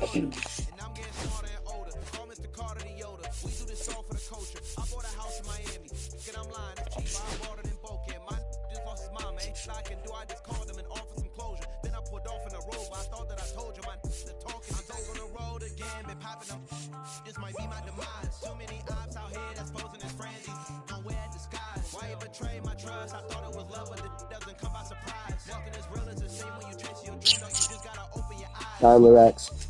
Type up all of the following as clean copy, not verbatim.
I'm getting smarter and older. Call Mr. Carter the Yoda. We do this all for the culture. I bought a house in Miami. Get I'm lying, it's cheap. I bought it in Boca. My just lost his mom, ain't I can do. I just called him and offered some closure. Then I pulled off in a robe. I thought that I told you my the talking. I'm back on the road again, been popping them. This might be my demise. Too many ops out here that's posing as friends. Don't wear disguise. Why you betray my trust? I thought it was love, but it doesn't come by surprise. Walking as real as the same when you chase your dream. No, you just gotta open your eyes. Time relax.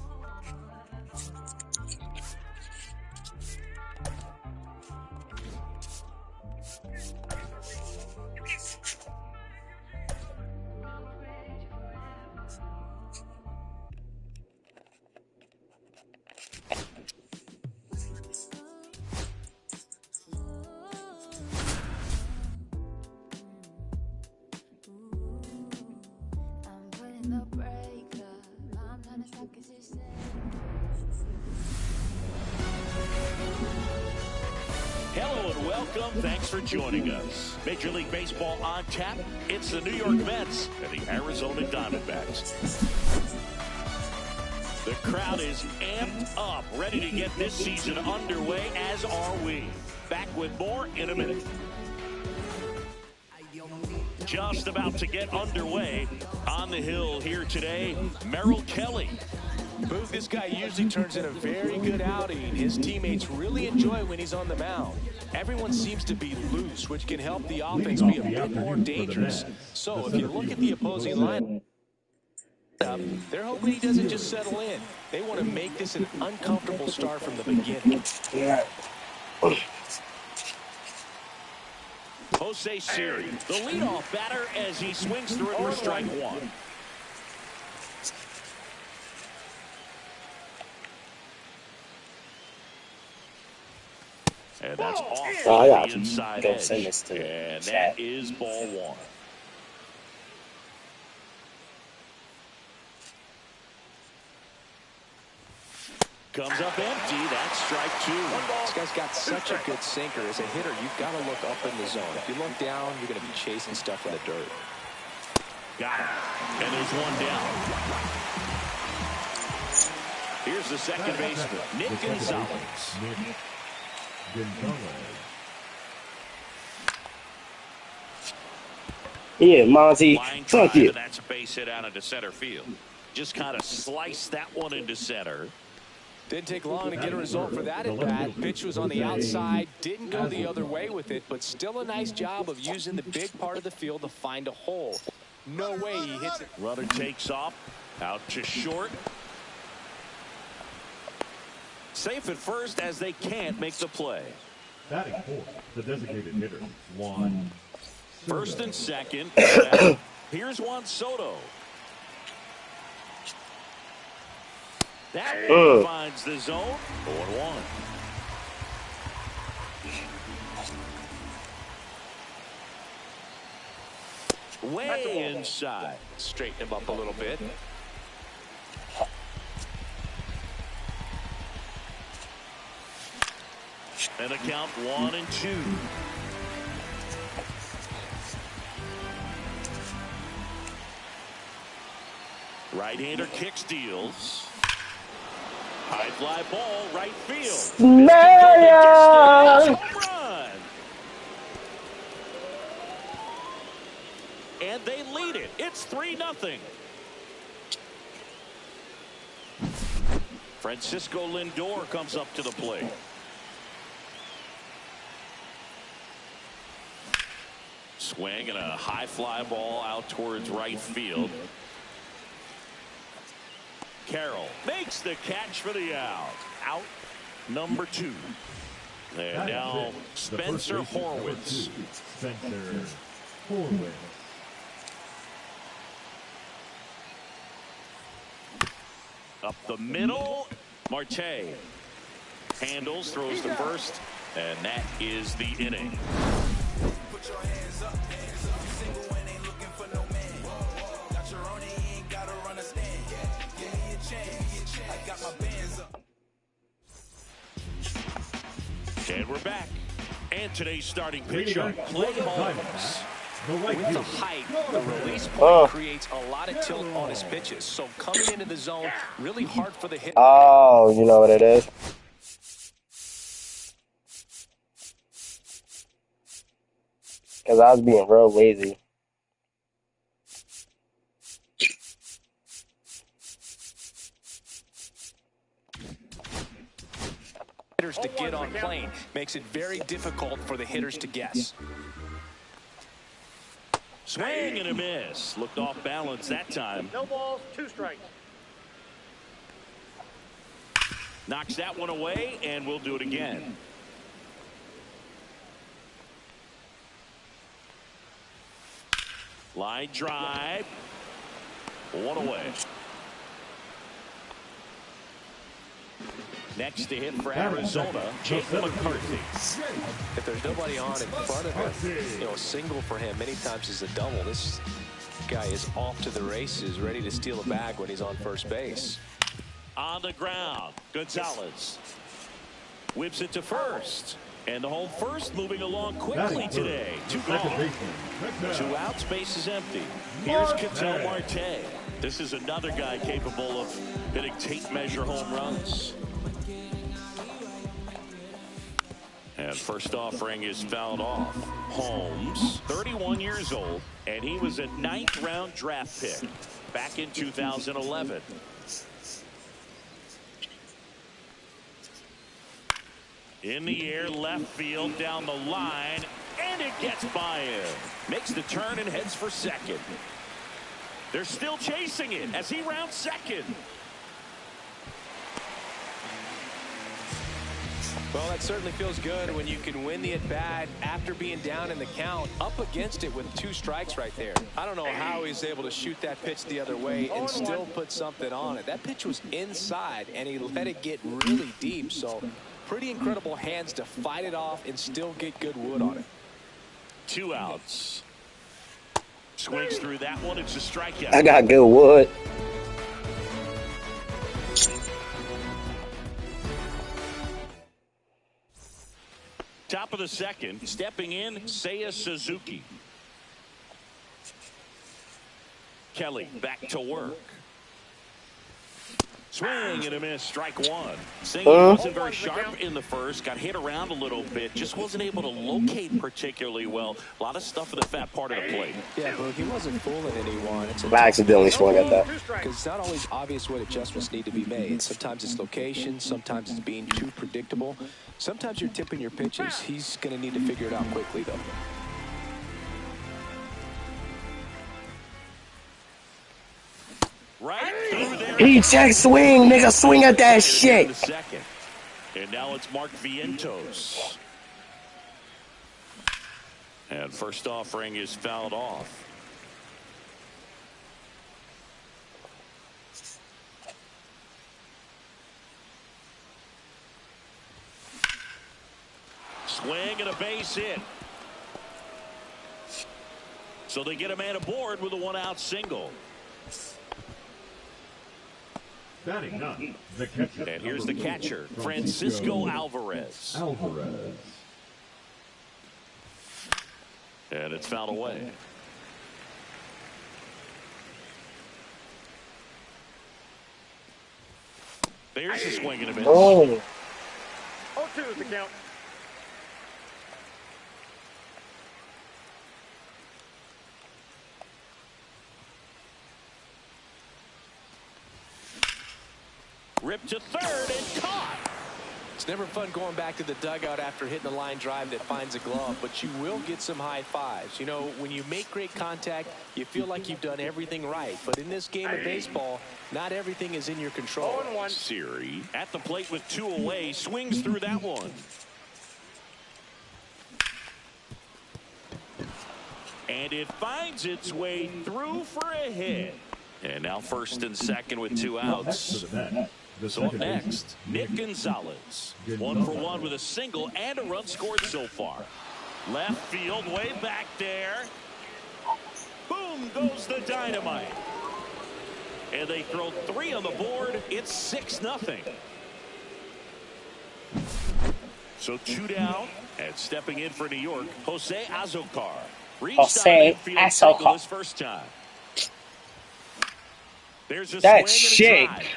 Hello and welcome. Thanks for joining us. Major League Baseball on tap. It's the New York Mets and the Arizona Diamondbacks. The crowd is amped up, ready to get this season underway, as are we. Back with more in a minute. Just about to get underway on the hill here today, Merrill Kelly. Booth, this guy usually turns in a very good outing. His teammates really enjoy when he's on the mound. Everyone seems to be loose, which can help the offense be a bit more dangerous. So if you look at the opposing line, they're hoping he doesn't just settle in. They want to make this an uncomfortable start from the beginning. Jose Siri, the leadoff batter, as he swings through it for strike one. And that's off the inside edge. And that is ball one. Comes up empty. That's strike two. This guy's got such a good sinker. As a hitter, you've got to look up in the zone. If you look down, you're going to be chasing stuff in the dirt. Got it. And there's one down. Here's the second baseman, Nick Gonzalez. Yeah, Monty, fuck you. That's a base hit out into center field. Just kind of sliced that one into center. Didn't take long to get a result for that at bat. Pitch was on the outside, didn't go the other way with it, but still a nice job of using the big part of the field to find a hole. No way he hits it. Runner takes off, out to short. Safe at first as they can't make the play. Batting fourth, the designated hitter, Juan. First and second. Here's Juan Soto. That one finds the zone. 0-1. Way inside. Straighten him up a little bit. And a count 1-2. Right-hander kick steals. High fly ball, right field. Home run. And they lead it. It's 3-0. Francisco Lindor comes up to the plate. Swing and a high fly ball out towards right field. Carroll makes the catch for the out. Out number 2. And now Spencer Horwitz. Spencer Horwitz. Up the middle. Marte handles, throws to first, and that is the inning. Put your hands up, single and ain't looking for no man. Got your own, you ain't gotta run a stand. Give me a chance, I got my bands up. And we're back. And today's starting pitcher, Clay Holmes. The right With the fielder. height, the release point creates a lot of tilt on his pitches. So coming into the zone, really hard for the hitter. Oh, you know what it is? Because I was being real lazy. Hitters to get on plane makes it very difficult for the hitters to guess. Swing and a miss. Looked off balance that time. No balls, 2 strikes. Knocks that one away, and we'll do it again. Line drive. 1 away. Next to hit for Arizona, Jake McCarthy. If there's nobody on in front of him, a single for him many times is a double. This guy is off to the races, ready to steal a bag when he's on first base. On the ground, Gonzalez whips it to first. And the home first moving along quickly today. 2 gone. 2 outs, base is empty. Here's Ketel Marte. This is another guy capable of hitting tape measure home runs. And first offering is fouled off. Holmes, 31 years old, and he was a 9th round draft pick back in 2011. In the air, left field, down the line, and it gets by him. Makes the turn and heads for second. They're still chasing it as he rounds second. Well, that certainly feels good when you can win the at-bat after being down in the count, up against it with 2 strikes right there. I don't know how he's able to shoot that pitch the other way and still put something on it. That pitch was inside, and he let it get really deep, so pretty incredible hands to fight it off and still get good wood on it. 2 outs. Swings through that one. It's a strikeout. I got good wood. Top of the second, stepping in, Seiya Suzuki. Kelly back to work. Swing and a miss, strike 1. Single wasn't very sharp in the first, got hit around a little bit, just wasn't able to locate particularly well. A lot of stuff in the fat part of the plate. Yeah, but he wasn't fooling anyone. I accidentally swung at that. Because it's not always obvious what adjustments need to be made. Sometimes it's location, sometimes it's being too predictable. Sometimes you're tipping your pitches. He's going to need to figure it out quickly, though. Right through there. Check swing, nigga, swing at that shit. Second. And now it's Mark Vientos. And first offering is fouled off. Swing and a base hit. So they get a man aboard with a 1-out single. Batting 9, the catcher. And here's the catcher, Francisco Alvarez. And it's fouled away. There's a swing and a miss. Oh. 0-2 is the count. Ripped to third and caught. It's never fun going back to the dugout after hitting a line drive that finds a glove, but you will get some high fives. You know, when you make great contact, you feel like you've done everything right. But in this game of baseball, not everything is in your control. 0-1. Siri at the plate with 2 away, swings through that one. And it finds its way through for a hit. And now first and second with 2 outs. So up next, Nick Gonzalez. 1 for 1 with a single and a run scored so far. Left field, way back there. Boom goes the dynamite. And they throw 3 on the board. It's 6-0. So 2 down, and stepping in for New York, Jose Azocar. Jose Asoka. His first time. There's a That's swing and a shit. drive.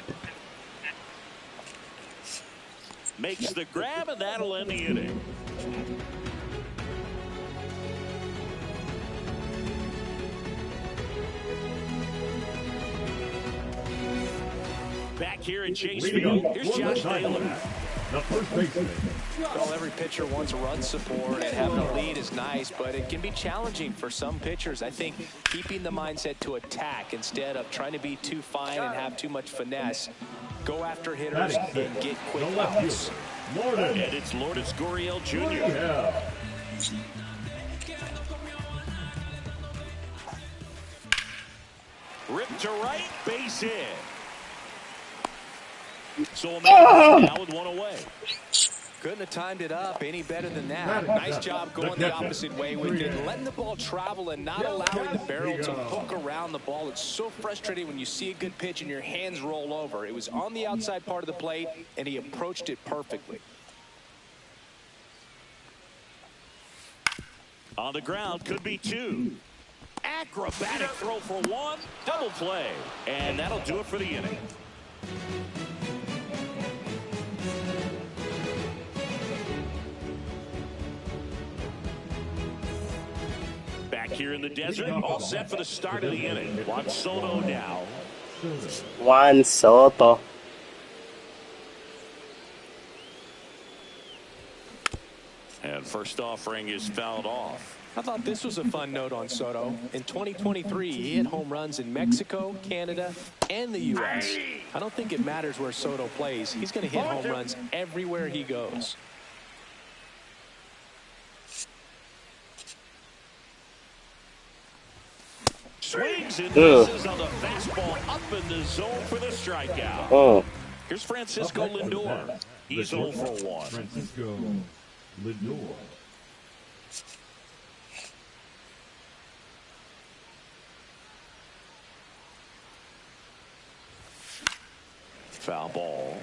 Makes the grab, and that'll end the inning. Back here in Chase Field, here's Josh Taylor. The first baseman. Well, every pitcher wants run support, and having a lead is nice, but it can be challenging for some pitchers. I think keeping the mindset to attack instead of trying to be too fine and have too much finesse. Go after hitters and get quick outs. Lourdes. And it's Lourdes Gurriel Jr. Yeah. Ripped to right, base hit. So America's now with one away. Couldn't have timed it up any better than that. Nice job going the opposite way with it, letting the ball travel and not allowing the barrel to hook around the ball. It's so frustrating when you see a good pitch and your hands roll over. It was on the outside part of the plate, and he approached it perfectly. On the ground, could be two. Acrobatic throw for one. Double play. And that'll do it for the inning. Back here in the desert, all set for the start of the inning. Juan Soto now. Juan Soto. And first offering is fouled off. I thought this was a fun note on Soto. In 2023, he hit home runs in Mexico, Canada, and the U.S. I don't think it matters where Soto plays. He's going to hit home runs everywhere he goes. Swings and misses on the fastball up in the zone for the strikeout. Here's Francisco Lindor. He's 0 for 1. Francisco Lindor. Foul ball.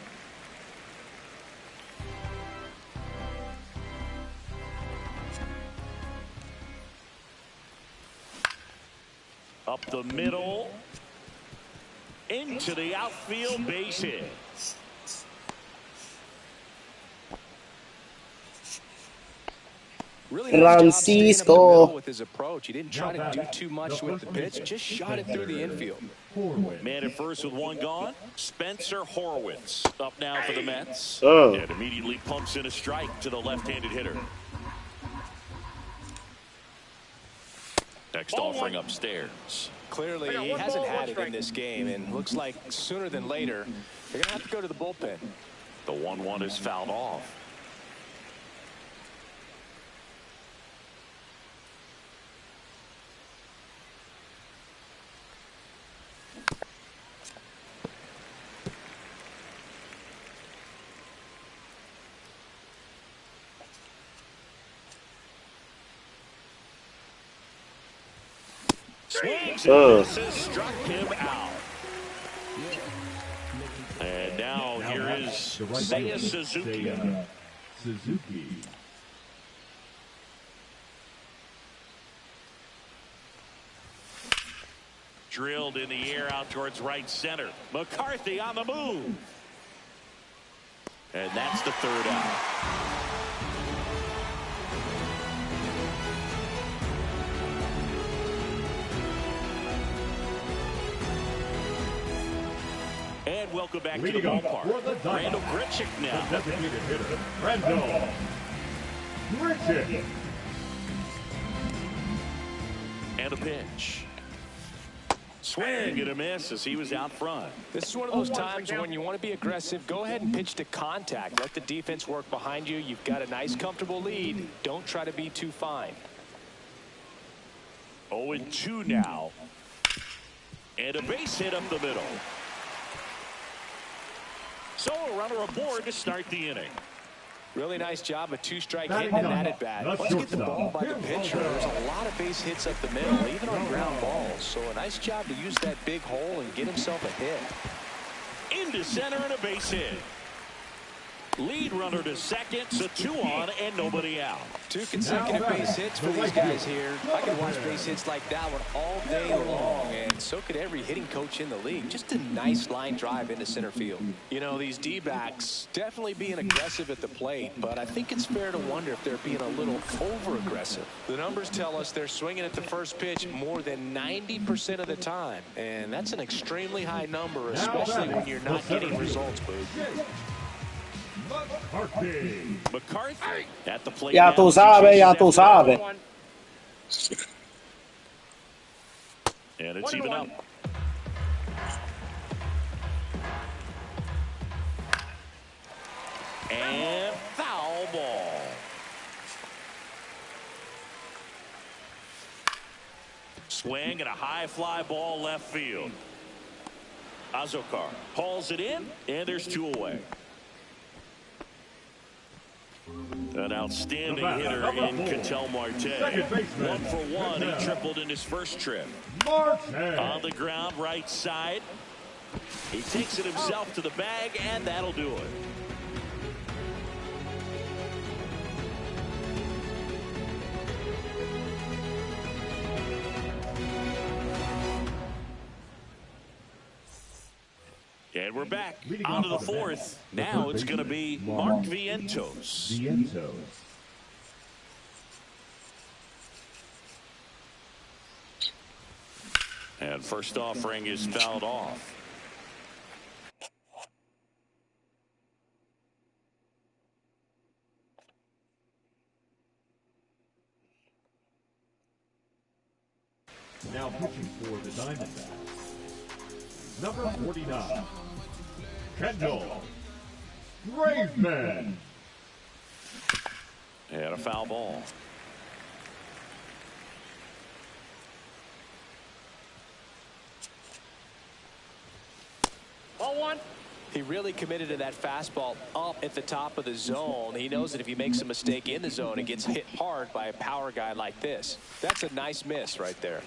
Up the middle. Into the outfield, base hit. Really nice job staying up the middle with his approach. He didn't try to do too much with the pitch, just shot it through the infield. Man at first with one gone. Spencer Horwitz up now for the Mets. And immediately pumps in a strike to the left-handed hitter. Next offering upstairs. Clearly, he hasn't had it in this game, and looks like sooner than later, they're going to have to go to the bullpen. The 1-1 is fouled off. Swings and misses, struck him out. And now here is Seiya Suzuki. Drilled in the air out towards right center. McCarthy on the move. And that's the third out. And welcome back to the ballpark. Randal Grichuk now. The designated hitter, Randal Grichuk. And a pitch. Swing and a miss as he was out front. This is one of those times when you want to be aggressive. Go ahead and pitch to contact. Let the defense work behind you. You've got a nice, comfortable lead. Don't try to be too fine. 0-2 now. And a base hit up the middle. So a runner aboard to start the inning. Really nice job, a two-strike hit and that at bat. Once you get the ball by the pitcher, there's a lot of base hits up the middle, even on ground balls. So a nice job to use that big hole and get himself a hit. Into center and a base hit. Lead runner to second, so 2 on and nobody out. 2 consecutive base hits for these guys here. I could watch base hits like that one all day long, and so could every hitting coach in the league. Just a nice line drive into center field. You know, these D-backs definitely being aggressive at the plate, but I think it's fair to wonder if they're being a little over-aggressive. The numbers tell us they're swinging at the first pitch more than 90% of the time, and that's an extremely high number, especially when you're not getting results, Boog. McCarthy at the plate. Ya tú sabes, ya tú sabes. And it's even up. And foul ball. Swing and a high fly ball left field. Azokar hauls it in, and there's 2 away. An outstanding hitter in Ketel Marte. 1 for 1. He tripled in his first trip. On the ground, right side. He takes it himself to the bag, and that'll do it. And we're back onto the 4th. Now it's going to be Mark Vientos. And first offering is fouled off. Now pitching for the Diamondbacks, number 49, Kendall Graveman. And a foul ball. Ball 1. He really committed to that fastball up at the top of the zone. He knows that if he makes a mistake in the zone, it gets hit hard by a power guy like this. That's a nice miss right there.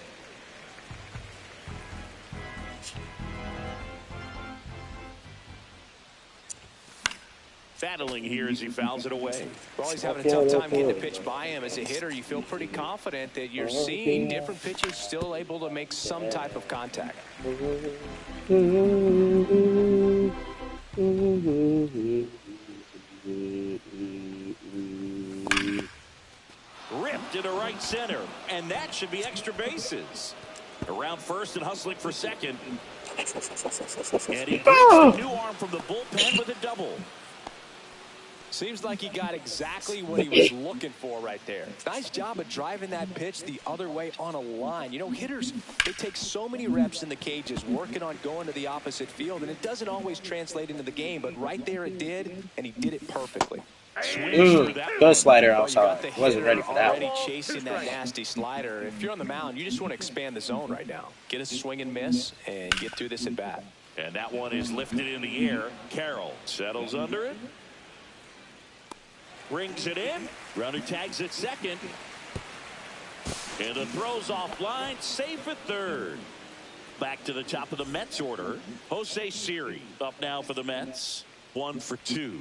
Battling here as he fouls it away. Well, he's having a tough time getting a pitch by him. As a hitter, you feel pretty confident that you're seeing different pitches still able to make some type of contact. Ripped into right center, and that should be extra bases. Around first and hustling for second. And he gets the new arm from the bullpen with a double. Seems like he got exactly what he was looking for right there. Nice job of driving that pitch the other way on a line. You know, hitters, they take so many reps in the cages working on going to the opposite field, and it doesn't always translate into the game, but right there it did, and he did it perfectly. Good slider outside. Wasn't ready for that. Already chasing that nasty slider. If you're on the mound, you just want to expand the zone right now. Get a swing and miss and get through this at bat. And that one is lifted in the air. Carroll settles under it. Rings it in. Runner tags at second. And the throw's offline. Safe at third. Back to the top of the Mets order. Jose Siri up now for the Mets. 1 for 2.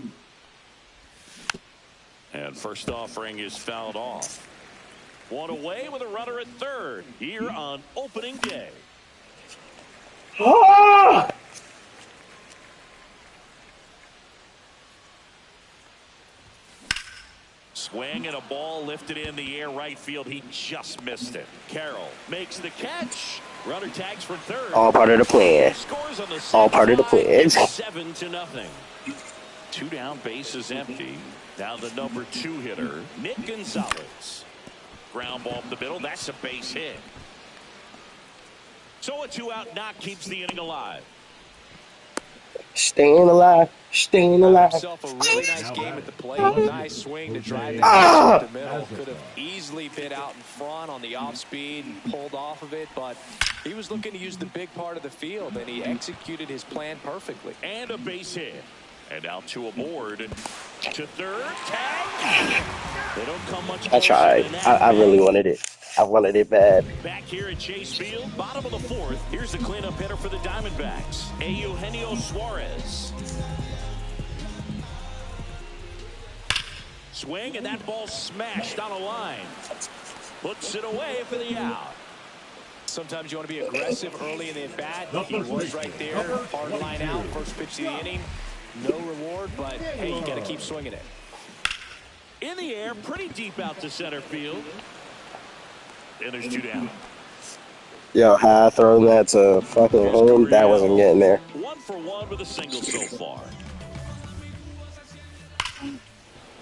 And first offering is fouled off. One away with a runner at third here on opening day. Ah! Swing and a ball lifted in the air right field. He just missed it. Carroll makes the catch. Runner tags for third. All part of the plan. Scores on the All part of the plan. 7-0. 2 down, bases empty. Now the number 2 hitter, Nick Gonzalez. Ground ball up the middle. That's a base hit. So a 2-out knock keeps the inning alive. Staying alive. Staying alive. Himself a really nice game at the plate. Nice swing to drive that up the middle. Could have easily been out in front on the off speed and pulled off of it, but he was looking to use the big part of the field, and he executed his plan perfectly. And a base hit. And now 2 aboard. To third. Tag. They don't come much I tried. I really wanted it. I wanted it bad. Back here at Chase Field, bottom of the 4th. Here's the cleanup hitter for the Diamondbacks, Eugenio Suarez. Swing, and that ball smashed on a line. Puts it away for the out. Sometimes you want to be aggressive early in the at-bat. He was right there. Hard line out. First pitch of the inning. No reward, but, hey, you got to keep swinging it. In the air, pretty deep out to center field. And there's 2 down. Yo, how I throw that to fucking home, that wasn't getting there. 1 for 1 with a single so far.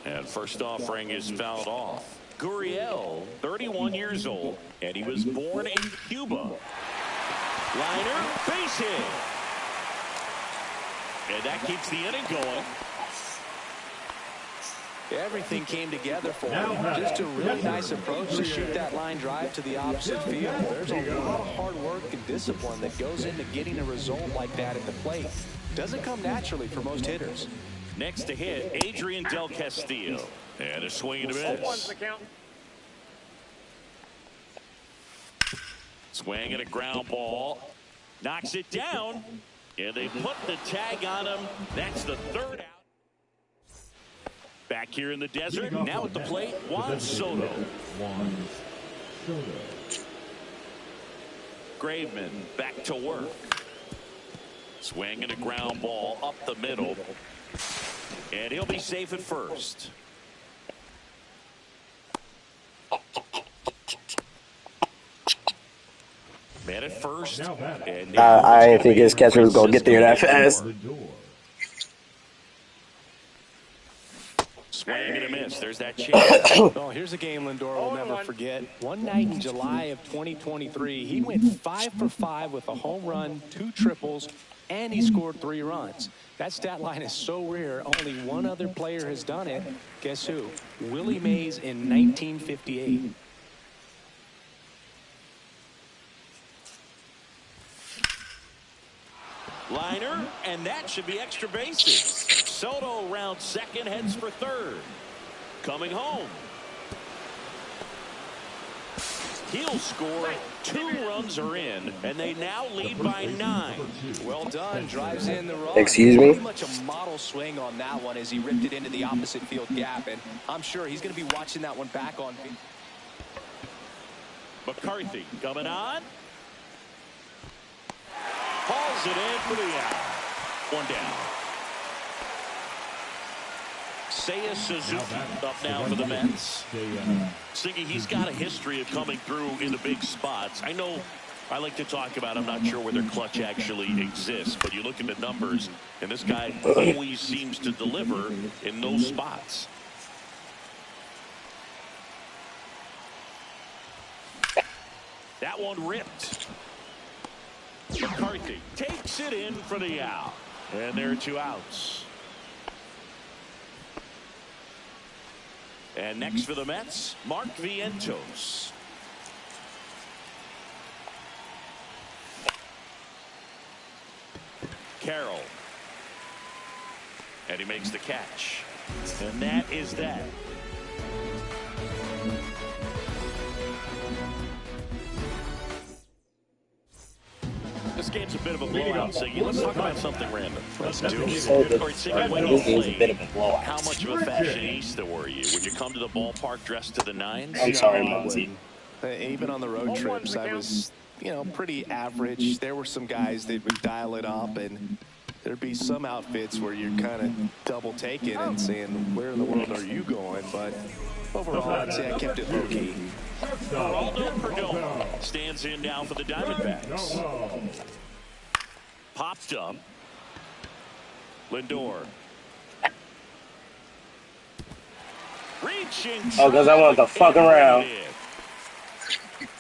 And first offering is fouled off. Gurriel, 31 years old, and he was born in Cuba. Liner, base hit. And that keeps the inning going. Everything came together for him. Just a really nice approach to shoot that line drive to the opposite field. There's a lot of hard work and discipline that goes into getting a result like that at the plate. Doesn't come naturally for most hitters. Next to hit, Adrian Del Castillo. And a swing and a miss. Swing and a ground ball. Knocks it down. And they put the tag on him. That's the 3rd out. Back here in the desert. Now at the plate, Juan Soto. Graveman back to work. Swing and a ground ball up the middle. And he'll be safe at first. Man at first. And I didn't think his catcher was going to get there that fast. Swing and a miss. There's that chance. Oh, here's a game Lindor will never forget. One night in July of 2023, he went 5 for 5 with a home run, 2 triples, and he scored 3 runs. That stat line is so rare. Only one other player has done it. Guess who? Willie Mays in 1958. Liner, and that should be extra bases. Soto round second, heads for third. Coming home. He'll score. 2 runs are in, and they now lead by 9. Well done. Drives in the run. Excuse me? Pretty much a model swing on that one as he ripped it into the opposite field gap, and I'm sure he's going to be watching that one back on. McCarthy coming on. Hauls it in for the out. 1 down. Seiya Suzuki up now for the Mets. Singy, he's got a history of coming through in the big spots. I know I like to talk about, I'm not sure whether clutch actually exists, but you look at the numbers, and this guy always seems to deliver in those spots. That one ripped. McCarthy takes it in for the out. And there are 2 outs. And next for the Mets, Mark Vientos. Carroll. And he makes the catch. And that is that. This game's a bit of a blowout, so let's talk about something random. Let's do it. This When game's a bit of a blowout. how much of a fashionista were you? Would you come to the ballpark dressed to the nines? I'm sorry, Muggsy. Even on the road trips, I was, pretty average. There were some guys that would dial it up, and there'd be some outfits where you're kind of double taking and saying, where in the world are you going? But overall, I'd say I kept it low key. Geraldo Perdomo stands in now for the Diamondbacks. Popped up. Lindor. Reaching. Oh, because I want to fuck around.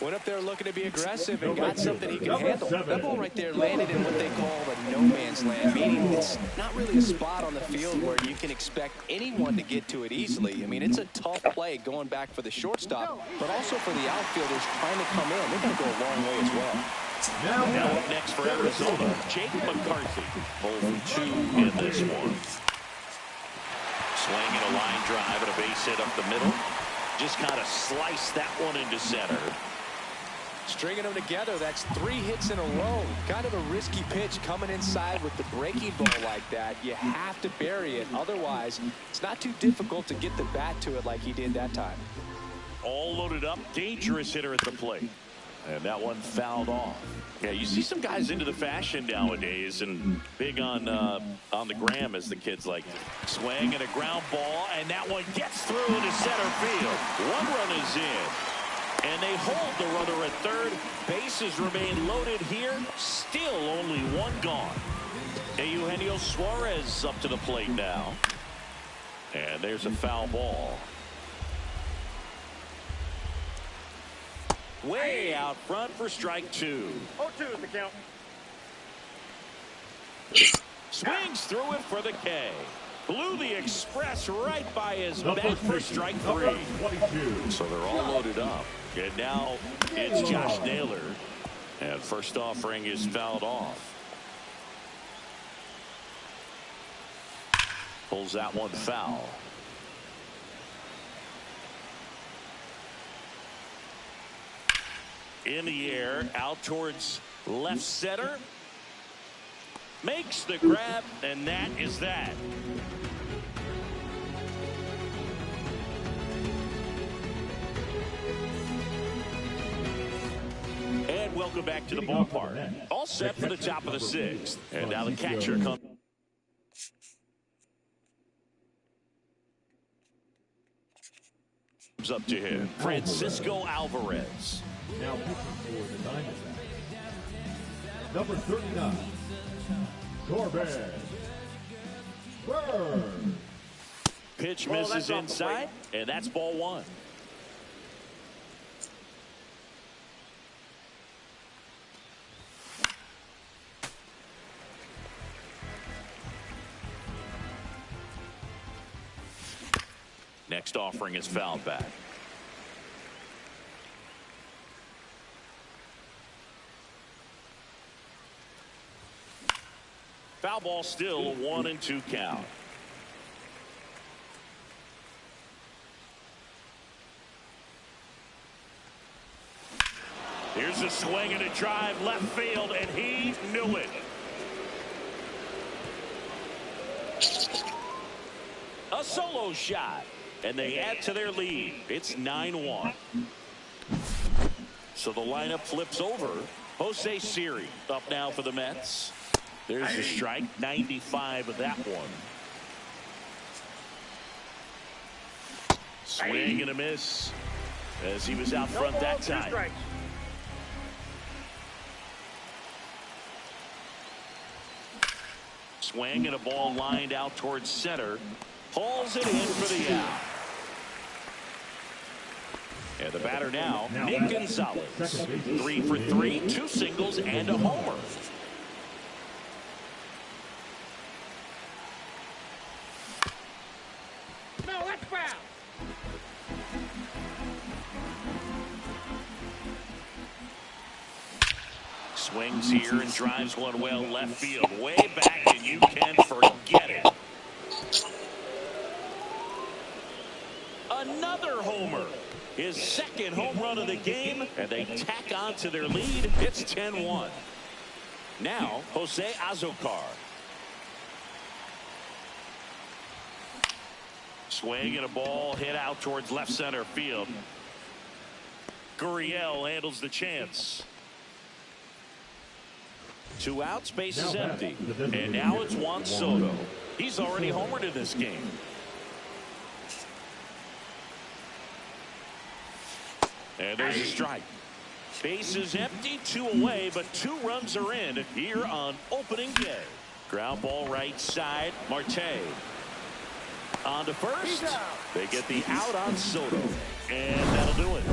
Went up there looking to be aggressive and got something he can handle. That ball right there landed in what they call the no man's land, meaning it's not really a spot on the field where you can expect anyone to get to it easily. I mean, it's a tough play going back for the shortstop, but also for the outfielders trying to come in. They're going to go a long way as well. Now up next for Arizona, Jake McCarthy. 0 for 2 in this one. Swinging a line drive and a base hit up the middle. Just kind of sliced that one into center. Stringing them together, that's 3 hits in a row. Kind of a risky pitch coming inside with the breaking ball like that. You have to bury it. Otherwise, it's not too difficult to get the bat to it like he did that time. All loaded up, dangerous hitter at the plate. And that one fouled off. Yeah, you see some guys into the fashion nowadays and big on the gram, as the kids like to. Swing and a ground ball, and that one gets through into center field. 1 run is in. And they hold the runner at third. Bases remain loaded here. Still only 1 gone. Eugenio Suarez up to the plate now. And there's a foul ball. Way out front for strike 2. 0-2 is the count. Swings through it for the K. Blew the express right by his bat for strike 3. So they're all loaded up. And now it's Josh Naylor. And first offering is fouled off. Pulls that one foul. In the air, out towards left center. Makes the grab, and that is that. And welcome back to the ballpark. All set for the top of the 6th. And now the catcher comes up to him. Francisco Alvarez. Now pitching for the Diamondbacks, number 39, Corbin Burnes. Pitch misses inside, and that's ball 1. Next offering is fouled back. Foul ball, still a 1-2 count. Here's a swing and a drive left field, and he knew it. A solo shot, and they add to their lead. It's 9-1. So the lineup flips over. Jose Siri up now for the Mets. There's the strike, 95 of that one. Swing and a miss as he was out front that time. Swing and a ball lined out towards center. Hauls it in for the out. And the batter now, Nick Gonzalez. 3 for 3, 2 singles and a homer. Swings here and drives one well left field, way back, and you can forget it. Another homer, his 2nd home run of the game, and they tack on to their lead. It's 10-1. Now Jose Azocar. Swing and a ball hit out towards left center field. Gurriel handles the chance. 2 outs, base is empty. And now it's Juan Soto. He's already homered in this game. And there's a strike. Base is empty, 2 away, but 2 runs are in here on opening day. Ground ball right side, Marte. On to first. They get the out on Soto. And that'll do it.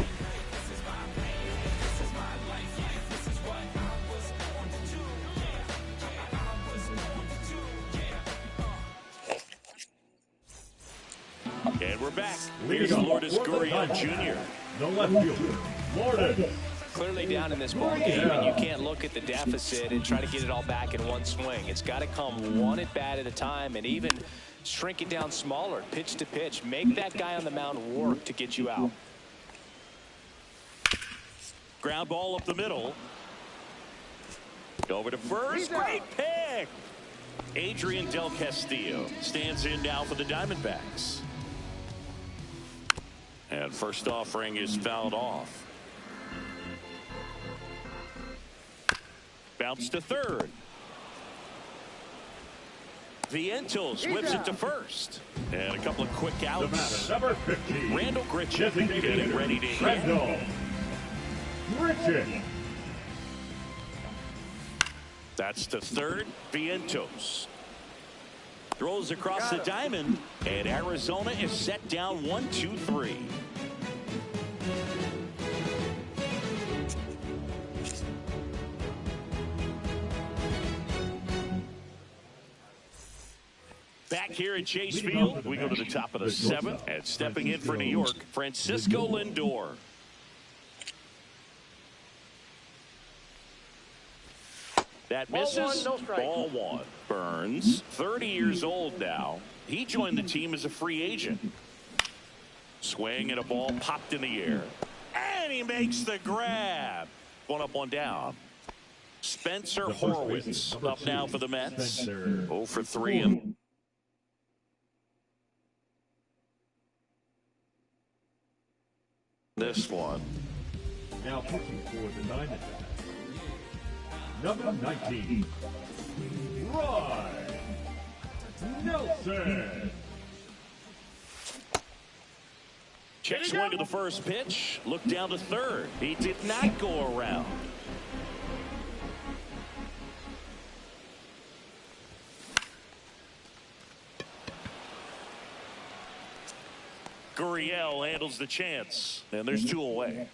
And we're back. Here's Lourdes Gurriel Jr. The left fielder, Lourdes. Clearly down in this ball game, and you can't look at the deficit and try to get it all back in one swing. It's got to come one at bat at a time, and even shrink it down smaller, pitch to pitch. Make that guy on the mound work to get you out. Ground ball up the middle. Over to first. Great pick. Adrian Del Castillo stands in now for the Diamondbacks. And first offering is fouled off. Bounce to third. Vientos whips it to first. And a couple of quick outs. Number 15. Randall Grichuk getting ready to hit. Randall Grichuk. That's to third. Vientos throws across the diamond, and Arizona is set down 1-2-3. Back here at Chase Field, we go to the top of the seventh, and stepping in for New York, Francisco Lindor. That misses. Ball one. Burns, 30 years old now. He joined the team as a free agent. Swing and a ball popped in the air. And he makes the grab. One up, one down. Spencer Horwitz up now for the Mets. 0 for 3. And this one. Now pitching for the Diamondbacks. Number 19, Ryan Nelson. Check swing to the first pitch. Look down to third. He did not go around. Gurriel handles the chance. And there's 2 away.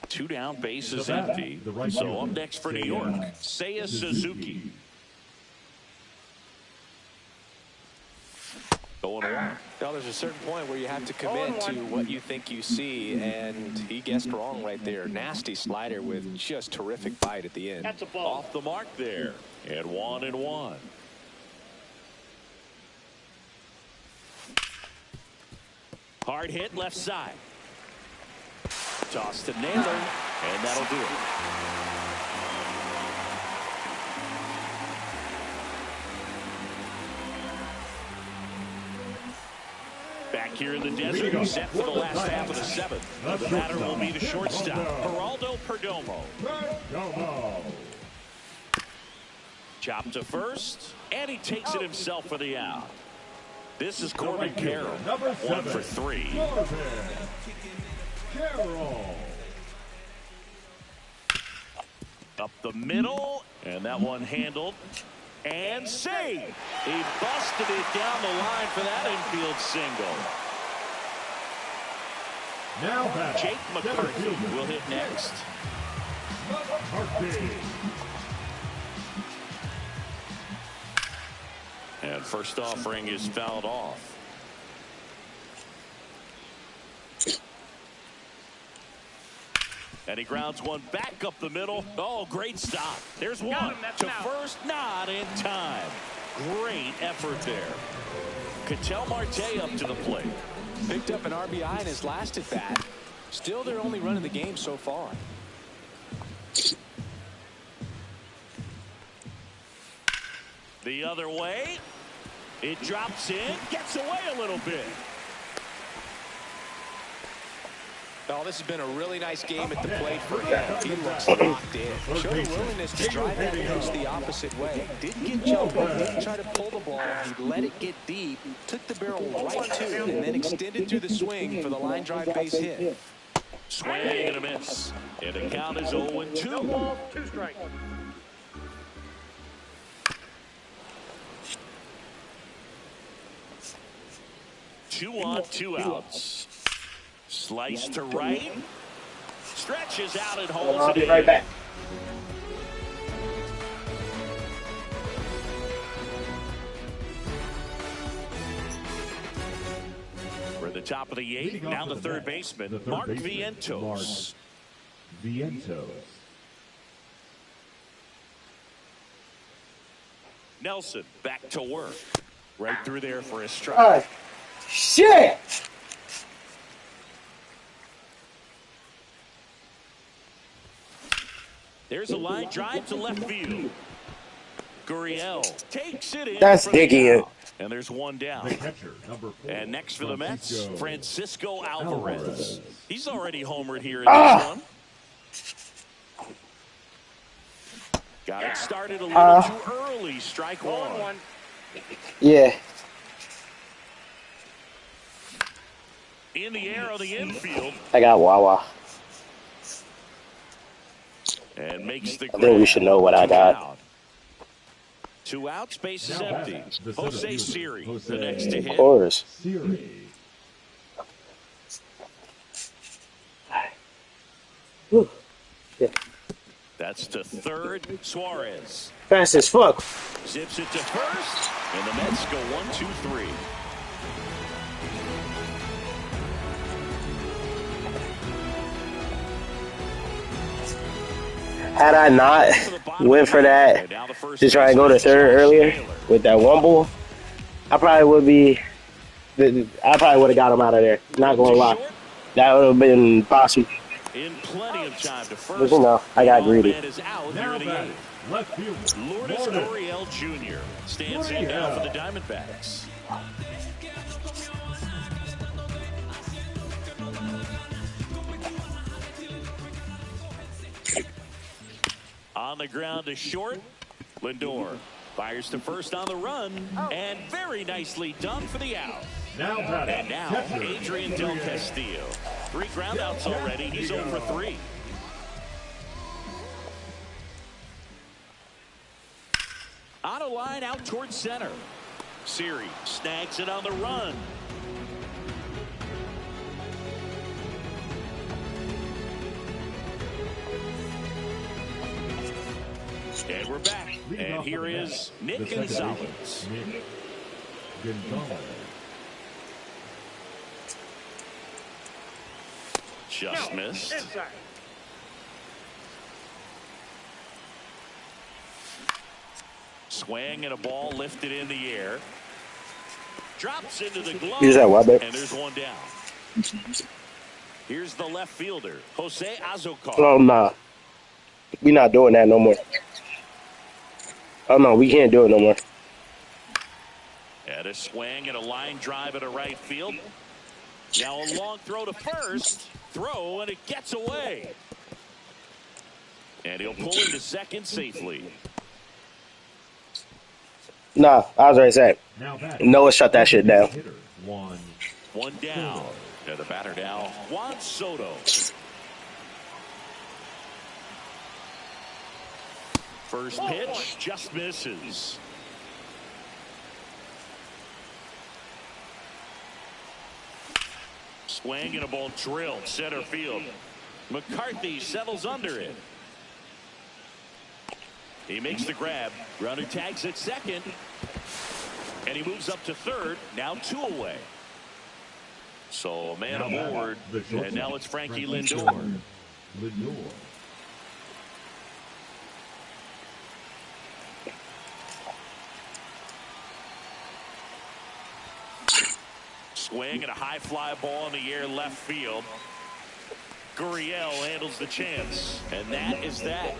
2 down, base is empty. So up next for New York, Seiya Suzuki. Going on. Now, there's a certain point where you have to commit to what you think you see, and he guessed wrong right there. Nasty slider with just terrific bite at the end. That's a ball. Off the mark there. And 1-1. Hard hit left side. Toss to Naylor, and that'll do it. Back here in the desert, set for the last half of the seventh. The batter will be the shortstop, Geraldo Perdomo. Chop to first, and he takes it himself for the out. This is Corbin Carroll, 1 for 3. Carroll. Up the middle, and that one handled and saved. He busted it down the line for that infield single. Now back. Jake McCarthy will hit next. McCarthy. And first offering is fouled off. And he grounds one back up the middle. Oh, great stop. There's one to first, not in time. Great effort there. Ketel Marte up to the plate. Picked up an RBI in his last at bat. Still their only run in the game so far. The other way. It drops in, gets away a little bit. Oh, this has been a really nice game at the plate for him. He looks locked in. Showed a willingness to drive that pitch the opposite way. Didn't get jumped, didn't try to pull the ball. He let it get deep, took the barrel right to it, and then extended through the swing for the line drive base hit. Swing and a miss. And the count is 0-2. No ball, 2 strikes. Two on, 2 outs. Slice to right. Stretches out and holds I'll it be in. right back. We're at the top of the 8th. Now the third baseman, Mark Vientos. Vientos. Nelson back to work. Right through there for a strike. Shit! There's a line drive to left field. Gurriel takes it in. That's for the digging out. And there's one down. The catcher, number 4. And next for the Mets, Francisco Alvarez. He's already homered here in Ah. this one. Got it started a little too early. Strike one. Yeah. In the air on the infield. I got Wawa. And makes the I think we should know what I got. 2 outs, base is empty. Jose Siri, the next to Of hit. course. Siri. Yeah. That's to third. Suarez Fast as fuck. zips it to first, and the Mets go 1-2-3. Had I not went for that to try and go to third earlier with that one ball, I probably would be. I probably would have got him out of there. Not gonna lie, that would have been possible. In plenty of time to first. But you know, I got greedy. Man is out here Now in the batting, 8th. left field. Lourdes Gurriel Jr. stands in now for the Diamondbacks. On the ground to short. Lindor fires to first on the run, and very nicely done for the out. Now batting, And now, catcher, Adrian Del Castillo. 3 groundouts already. He's 0 for 3. On a line out towards center. Siri snags it on the run. And we're back. Leading And off here the bat, is the Nick second Gonzalez. baseman, Nick Gonzalez. Just missed. Inside. Swing and a ball lifted in the air. Drops into the glove. Use that what, babe? And there's one down. Here's the left fielder, Jose Azocar. Oh nah, we not doing that no more. Oh no, we can't do it no more. And a swing and a line drive at a right field. Now a long throw to first. Throw, and it gets away. And he'll pull into second safely. Nah, I was already saying. Now batting, Noah shut that shit down. hitter, Juan One down. And the batter now, Juan Soto. First pitch just misses. Swing and a ball drilled center field. McCarthy settles under it. He makes the grab. Runner tags at second. And he moves up to third. Now 2 away. So a man Now batting, aboard. the shortstop, And now it's Frankie Francisco Lindor. Lindor. Swing and a high fly ball in the air left field. Gurriel handles the chance. And that is that.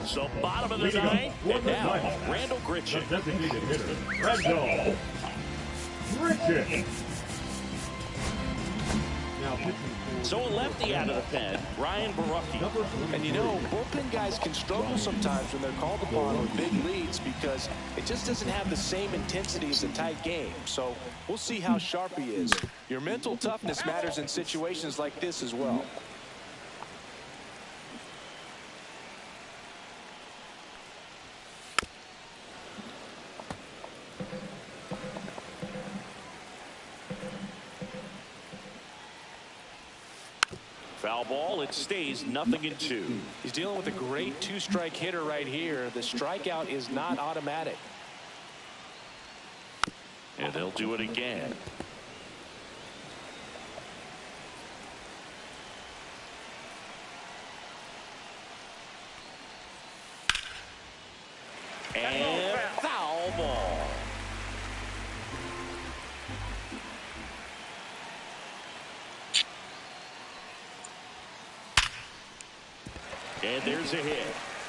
So bottom of the Leading off ninth, for and the now Diamondbacks, Randall the Grichuk. designated hitter, Randall Grichuk. Now pitching for So a lefty out of the pen, Ryan Barucki. number 43. And you know, bullpen guys can struggle sometimes when they're called upon with big leads because it just doesn't have the same intensity as a tight game. So we'll see how sharp he is. Your mental toughness matters in situations like this as well. Foul ball, it stays 0-2. He's dealing with a great 2-strike hitter right here. The strikeout is not automatic. And they'll do it again. And foul And there's a hit.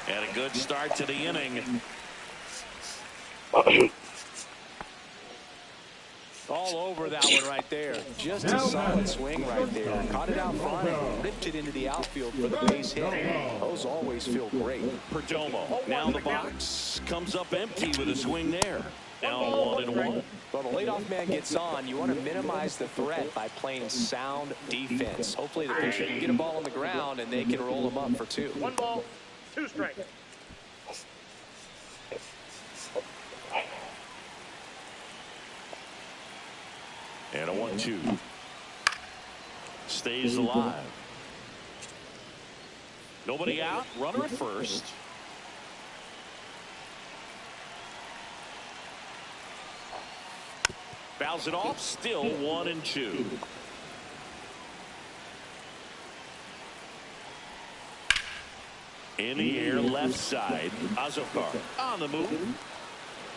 And a good start to the inning. All over that one right there. Just a solid swing right there. Caught it out front and ripped it into the outfield for the base hit. Those always feel great. Perdomo. Now the box comes up empty with a swing there. Now 1-1. Well, the leadoff man gets on. You want to minimize the threat by playing sound defense. Hopefully the pitcher can get a ball on the ground and they can roll him up for 2. 1 ball, 2 strikes. And a 1-2. Stays alive. Nobody out. Runner at first. Fouls it off. Still 1-2. In the air, left side. Azokar on the move.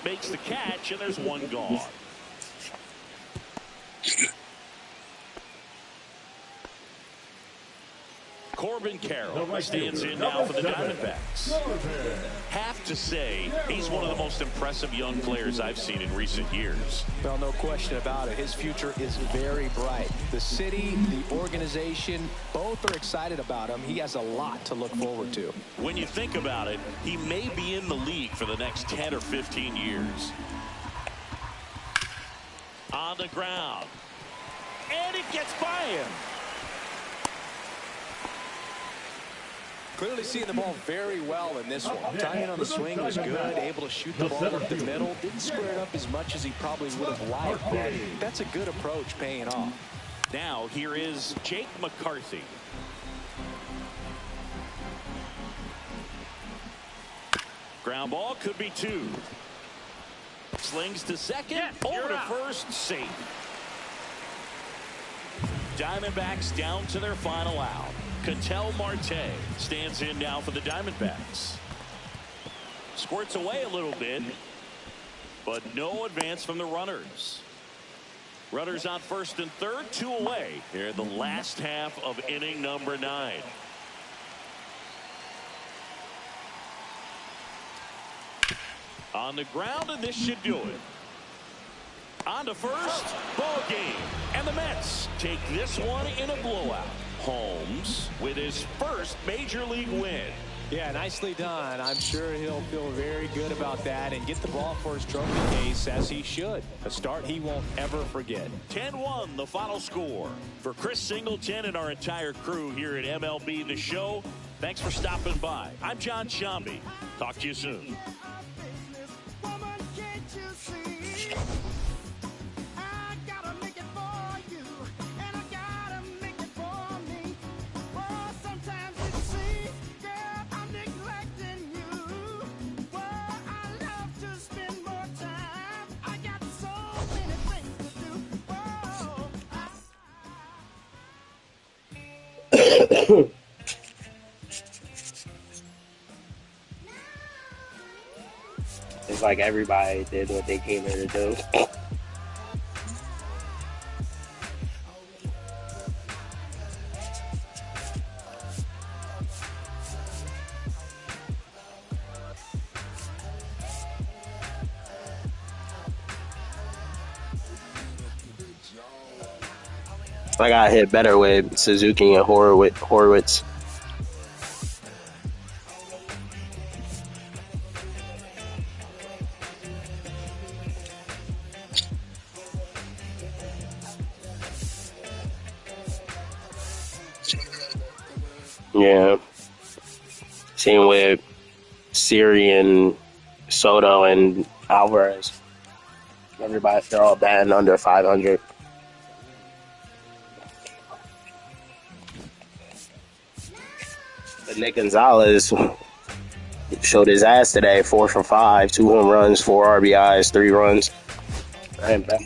Makes the catch, and there's one gone. Corbin Carroll stands in now for the Diamondbacks. Have to say, he's one of the most impressive young players I've seen in recent years. Well, no question about it. His future is very bright. The city, the organization, both are excited about him. He has a lot to look forward to. When you think about it, he may be in the league for the next 10 or 15 years. On the ground. And it gets by him. Clearly seeing the ball very well in this one. Timing on the swing was good. Able to shoot the ball up the middle. Didn't square it up as much as he probably would have liked, but that's a good approach paying off. Now here is Jake McCarthy. Ground ball could be 2. Slings to second. Over to first. Safe. Diamondbacks down to their final out. Ketel Marte stands in now for the Diamondbacks. Squirts away a little bit, but no advance from the runners. Runners on first and third, 2 away here in the last half of inning number 9. On the ground, and this should do it. On to first, ball game, and the Mets take this one in a blowout. Holmes with his first major league win. Yeah, nicely done. I'm sure he'll feel very good about that and get the ball for his trophy case, as he should. A start he won't ever forget. 10-1 the final score. For Chris Singleton and our entire crew here at MLB The Show, thanks for stopping by. I'm John Shambi. Talk to you soon. It's like everybody did what they came here to do. I got hit better with Suzuki and Horwitz. Yeah. Same with Siri and Soto and Alvarez. Everybody, they're all batting under 500. But Nick Gonzalez showed his ass today. 4 for 5, 2 home runs, 4 RBIs, 3 runs. I ain't bad.